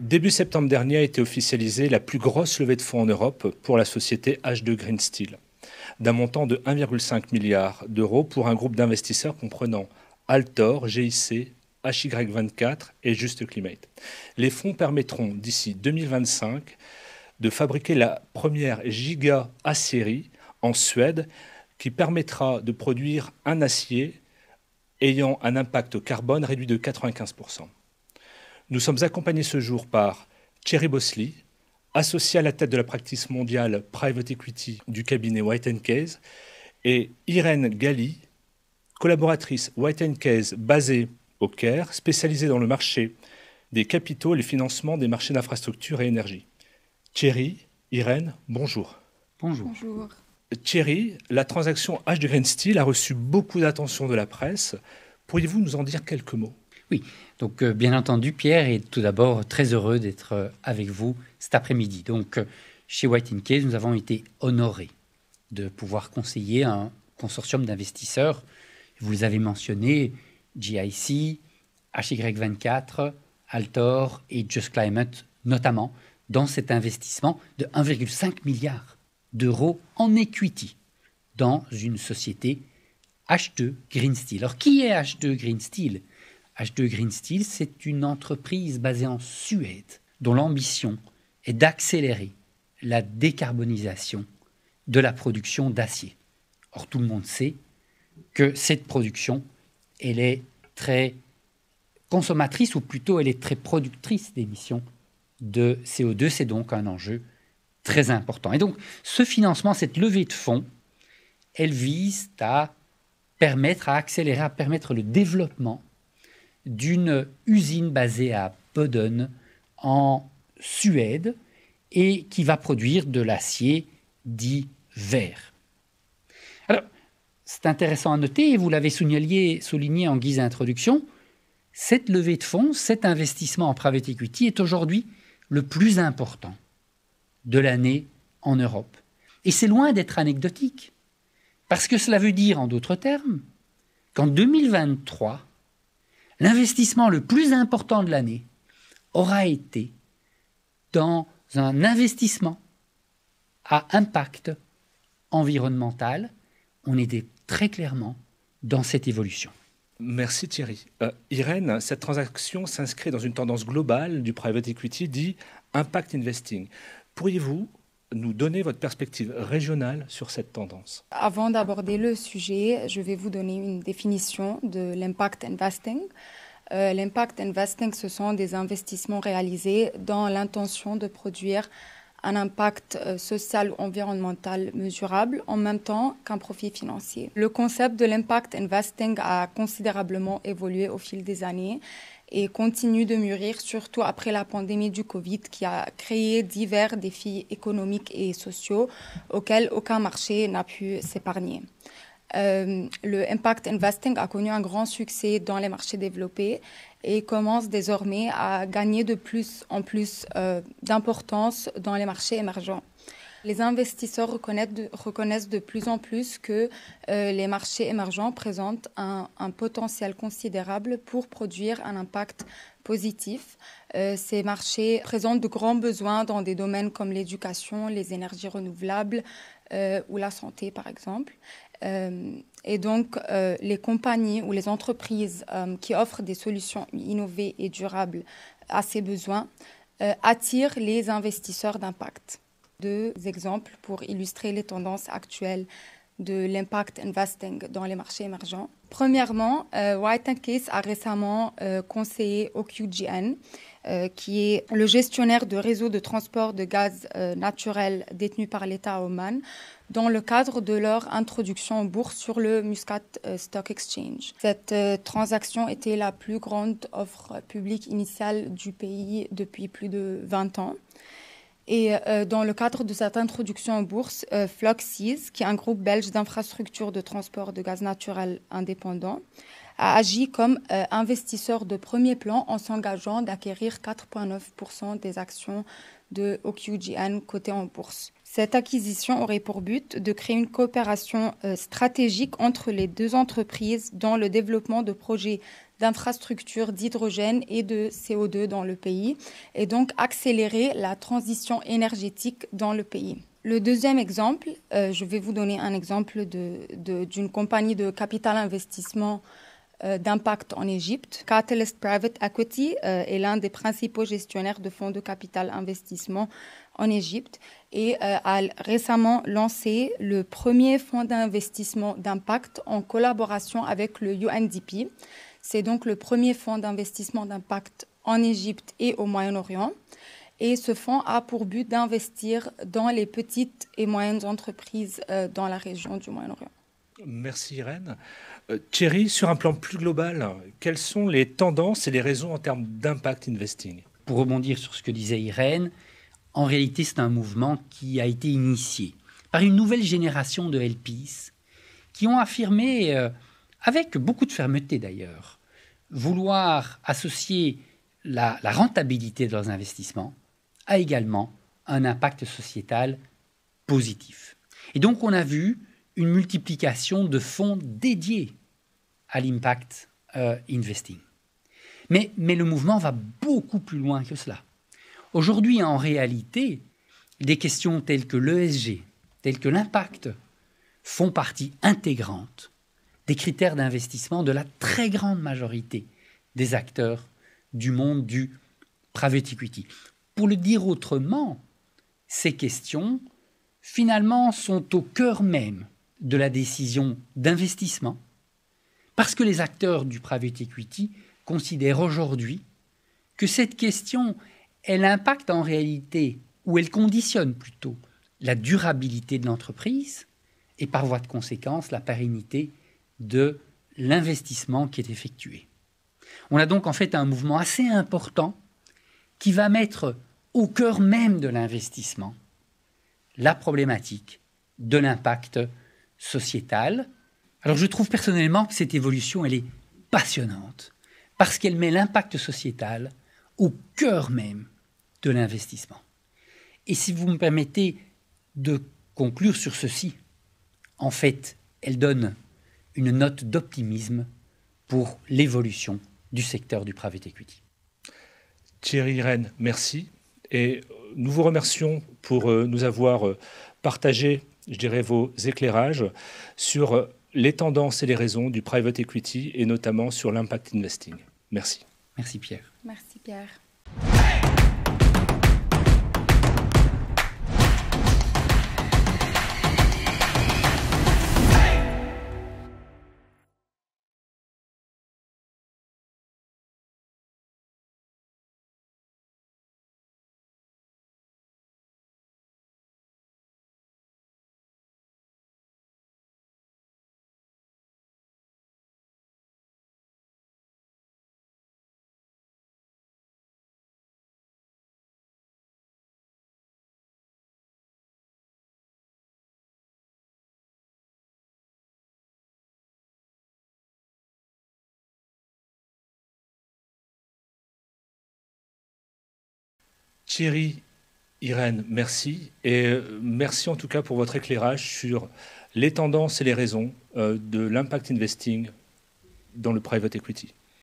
Début septembre dernier a été officialisée la plus grosse levée de fonds en Europe pour la société H2 Green Steel, d'un montant de 1,5 milliard d'euros pour un groupe d'investisseurs comprenant Altor, GIC, HY24 et Just Climate. Les fonds permettront d'ici 2025 de fabriquer la première giga aciérie en Suède qui permettra de produire un acier ayant un impact carbone réduit de 95%. Nous sommes accompagnés ce jour par Thierry Bosley, associé à la tête de la practice mondiale Private Equity du cabinet White & Case, et Irène Galli, collaboratrice White & Case basée au Caire, spécialisée dans le marché des capitaux et le financement des marchés d'infrastructure et énergie. Thierry, Irène, bonjour. Bonjour. Bonjour. Thierry, la transaction H2 Green Steel a reçu beaucoup d'attention de la presse. Pourriez-vous nous en dire quelques mots ? Oui, donc bien entendu, Pierre est tout d'abord très heureux d'être avec vous cet après-midi. Donc, chez White & Case, nous avons été honorés de pouvoir conseiller un consortium d'investisseurs. Vous les avez mentionnés, GIC, HY24, Altor et Just Climate, notamment dans cet investissement de 1,5 milliard d'euros en equity dans une société H2 Green Steel. Alors, qui est H2 Green Steel ? H2 Green Steel, c'est une entreprise basée en Suède dont l'ambition est d'accélérer la décarbonisation de la production d'acier. Or, tout le monde sait que cette production, elle est très consommatrice, ou plutôt elle est très productrice d'émissions de CO2. C'est donc un enjeu très important. Et donc, ce financement, cette levée de fonds, elle vise à permettre le développement d'une usine basée à Boden en Suède et qui va produire de l'acier dit vert. Alors, c'est intéressant à noter, et vous l'avez souligné en guise d'introduction, cette levée de fonds, cet investissement en private equity est aujourd'hui le plus important de l'année en Europe. Et c'est loin d'être anecdotique, parce que cela veut dire, en d'autres termes, qu'en 2023, l'investissement le plus important de l'année aura été dans un investissement à impact environnemental. On est très clairement dans cette évolution. Merci Thierry. Irène, cette transaction s'inscrit dans une tendance globale du private equity dit impact investing. Pourriez-vous nous donner votre perspective régionale sur cette tendance ? Avant d'aborder le sujet, je vais vous donner une définition de l'impact investing. L'impact investing, ce sont des investissements réalisés dans l'intention de produire un impact social ou environnemental mesurable en même temps qu'un profit financier. Le concept de l'impact investing a considérablement évolué au fil des années et continue de mûrir, surtout après la pandémie du Covid qui a créé divers défis économiques et sociaux auxquels aucun marché n'a pu s'épargner. Le impact investing a connu un grand succès dans les marchés développés et commence désormais à gagner de plus en plus d'importance dans les marchés émergents. Les investisseurs reconnaissent de plus en plus que les marchés émergents présentent un potentiel considérable pour produire un impact positif. Ces marchés présentent de grands besoins dans des domaines comme l'éducation, les énergies renouvelables ou la santé, par exemple. Et donc, les compagnies ou les entreprises qui offrent des solutions innovées et durables à ces besoins attirent les investisseurs d'impact. Deux exemples pour illustrer les tendances actuelles de l'impact investing dans les marchés émergents. Premièrement, White & Case a récemment conseillé OQGN, qui est le gestionnaire de réseaux de transport de gaz naturel détenu par l'État Oman, dans le cadre de leur introduction en bourse sur le Muscat Stock Exchange. Cette transaction était la plus grande offre publique initiale du pays depuis plus de 20 ans. Et dans le cadre de cette introduction en bourse, Fluxys, qui est un groupe belge d'infrastructures de transport de gaz naturel indépendant, a agi comme investisseur de premier plan en s'engageant d'acquérir 4,9% des actions de OQGN cotées en bourse. Cette acquisition aurait pour but de créer une coopération stratégique entre les deux entreprises dans le développement de projets d'infrastructures d'hydrogène et de CO2 dans le pays et donc accélérer la transition énergétique dans le pays. Le deuxième exemple, je vais vous donner un exemple d'une compagnie de capital investissement d'impact en Égypte. Catalyst Private Equity est l'un des principaux gestionnaires de fonds de capital investissement en Égypte et a récemment lancé le premier fonds d'investissement d'impact en collaboration avec le UNDP. C'est donc le premier fonds d'investissement d'impact en Égypte et au Moyen-Orient. Et ce fonds a pour but d'investir dans les petites et moyennes entreprises dans la région du Moyen-Orient. Merci Irène. Thierry, sur un plan plus global, quelles sont les tendances et les raisons en termes d'impact investing? Pour rebondir sur ce que disait Irène, en réalité, c'est un mouvement qui a été initié par une nouvelle génération de LPs qui ont affirmé, avec beaucoup de fermeté d'ailleurs, vouloir associer la rentabilité de leurs investissements a également un impact sociétal positif. Et donc, on a vu une multiplication de fonds dédiés à l'impact investing. Mais le mouvement va beaucoup plus loin que cela. Aujourd'hui, en réalité, des questions telles que l'ESG, telles que l'impact, font partie intégrante des critères d'investissement de la très grande majorité des acteurs du monde du private equity. Pour le dire autrement, ces questions, finalement, sont au cœur même de la décision d'investissement, parce que les acteurs du private equity considèrent aujourd'hui que cette question, elle impacte en réalité, ou elle conditionne plutôt, la durabilité de l'entreprise et par voie de conséquence, la pérennité de l'investissement qui est effectué. On a donc en fait un mouvement assez important qui va mettre au cœur même de l'investissement la problématique de l'impact sociétal. Alors je trouve personnellement que cette évolution, elle est passionnante parce qu'elle met l'impact sociétal au cœur même de l'investissement. Et si vous me permettez de conclure sur ceci, en fait, elle donne une note d'optimisme pour l'évolution du secteur du private equity. Thierry, Irène, merci. Et nous vous remercions pour nous avoir partagé, je dirais, vos éclairages sur les tendances et les raisons du private equity et notamment sur l'impact investing. Merci. Merci Pierre. Merci Pierre. Thierry, Irène, merci. Et merci en tout cas pour votre éclairage sur les tendances et les raisons de l'impact investing dans le private equity.